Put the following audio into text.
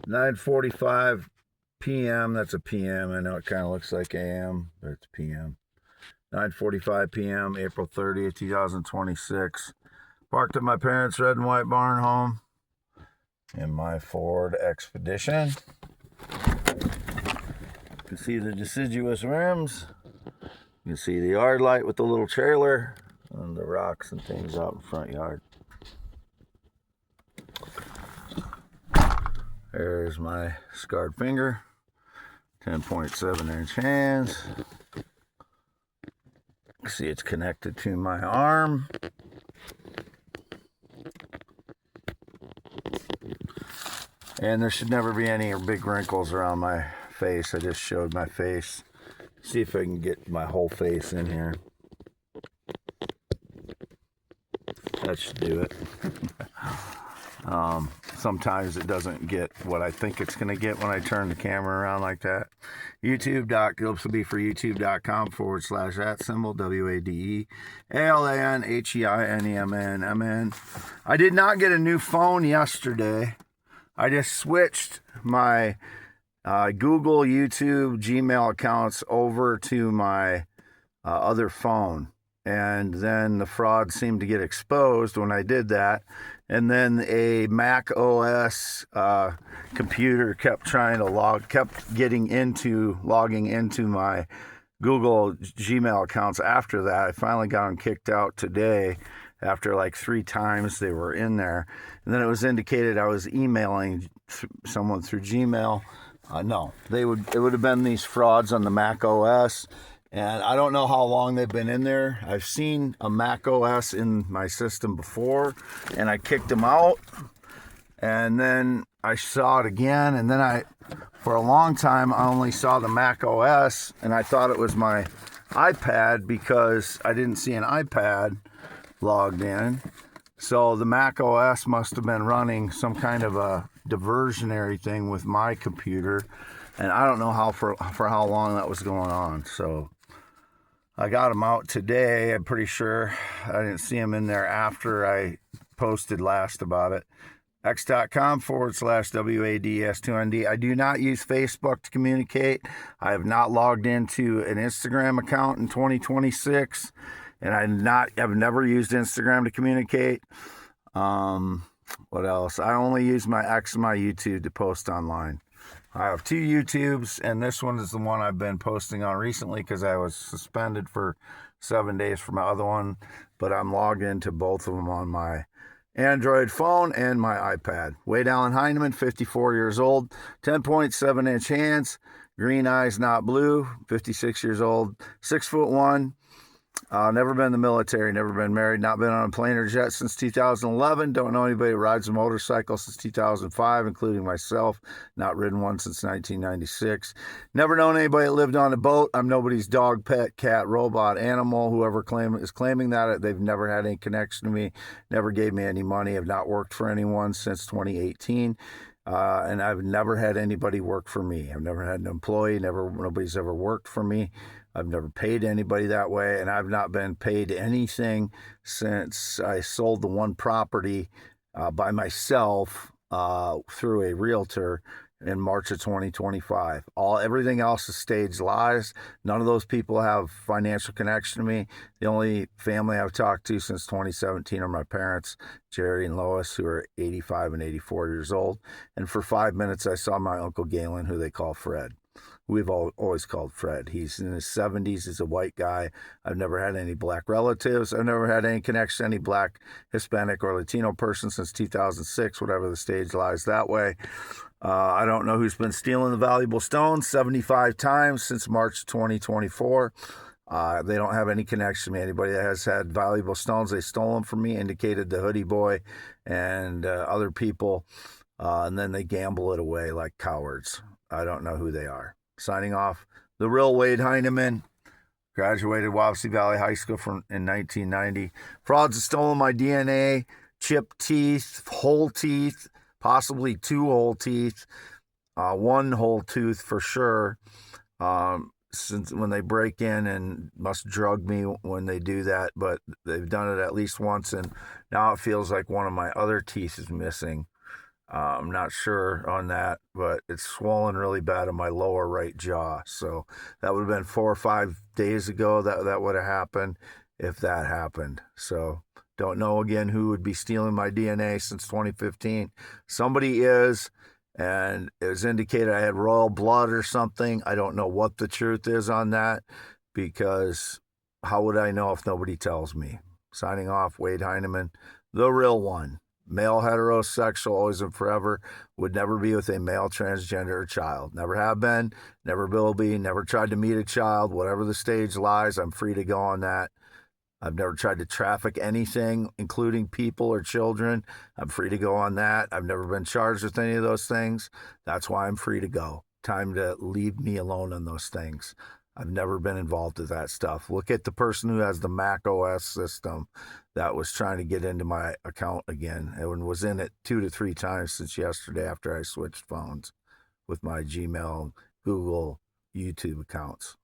9:45 p.m. That's a p.m. I know it kind of looks like a.m., but it's p.m. 9:45 p.m. April 30th, 2026. Parked at my parents' red and white barn home in my Ford Expedition. You can see the deciduous rims. You can see the yard light with the little trailer and the rocks and things out in the front yard. There's my scarred finger. 10.7-inch hands. See, it's connected to my arm. And there should never be any big wrinkles around my face. I just showed my face. See if I can get my whole face in here. That should do it. Sometimes it doesn't get what I think it's going to get when I turn the camera around like that. This will be for youtube.com/@symbol, WADEALANHEINEMNMN. I did not get a new phone yesterday. I just switched my Google, YouTube, Gmail accounts over to my other phone. And then the fraud seemed to get exposed when I did that. And then a Mac OS computer kept logging into my Google Gmail accounts after that. I finally got them kicked out today after like 3 times they were in there. And then it was indicated I was emailing someone through Gmail. No, it would have been these frauds on the Mac OS. And I don't know how long they've been in there. I've seen a Mac OS in my system before, and I kicked them out. And then I saw it again, and then for a long time, I only saw the Mac OS, and I thought it was my iPad because I didn't see an iPad logged in. So the Mac OS must have been running some kind of a diversionary thing with my computer, and I don't know for how long that was going on. So I got them out today. I'm pretty sure I didn't see them in there after I posted last about it. x.com/WADS2ND. I do not use Facebook to communicate. I have not logged into an Instagram account in 2026, and I've never used Instagram to communicate. What else? I only use my X and my YouTube to post online. I have 2 YouTubes, and this one is the one I've been posting on recently because I was suspended for 7 days for my other one, but I'm logged into both of them on my Android phone and my iPad. Wade Allen Heineman, 54 years old, 10.7-inch hands, green eyes, not blue, 56 years old, 6'1", never been in the military, never been married, not been on a plane or jet since 2011. Don't know anybody who rides a motorcycle since 2005, including myself. Not ridden one since 1996. Never known anybody that lived on a boat. I'm nobody's dog, pet, cat, robot, animal. Whoever is claiming that, they've never had any connection to me, never gave me any money, have not worked for anyone since 2018. And I've never had anybody work for me. I've never had an employee. Nobody's ever worked for me. I've never paid anybody that way, and I've not been paid anything since I sold the one property by myself through a realtor in March of 2025. Everything else is staged lies. None of those people have financial connection to me. The only family I've talked to since 2017 are my parents, Jerry and Lois, who are 85 and 84 years old. And for 5 minutes, I saw my Uncle Galen, who they call Fred. We've always called Fred. He's in his 70s. He's a white guy. I've never had any black relatives. I've never had any connection to any black, Hispanic, or Latino person since 2006, whatever the stage lies that way. I don't know who's been stealing the valuable stones 75 times since March 2024. They don't have any connection to me. Anybody that has had valuable stones, they stole them from me, indicated the hoodie boy and other people, and then they gamble it away like cowards. I don't know who they are. Signing off, the real Wade Heineman. Graduated Wapsie Valley High School in 1990. Frauds have stolen my DNA, chipped teeth, whole teeth, possibly 2 whole teeth, 1 whole tooth for sure. Since when they break in and must drug me when they do that, but they've done it at least once, and now it feels like one of my other teeth is missing. I'm not sure on that, but it's swollen really bad in my lower right jaw. So that would have been 4 or 5 days ago that would have happened if that happened. So don't know again who would be stealing my DNA since 2015. Somebody is, and it was indicated I had royal blood or something. I don't know what the truth is on that because how would I know if nobody tells me? Signing off, Wade Heineman, the real one. Male heterosexual, always and forever, would never be with a male transgender child. Never have been, never will be, never tried to meet a child. Whatever the stage lies, I'm free to go on that. I've never tried to traffic anything, including people or children. I'm free to go on that. I've never been charged with any of those things. That's why I'm free to go. Time to leave me alone on those things. I've never been involved with that stuff. Look at the person who has the Mac OS system that was trying to get into my account again and was in it 2 to 3 times since yesterday after I switched phones with my Gmail, Google, YouTube accounts.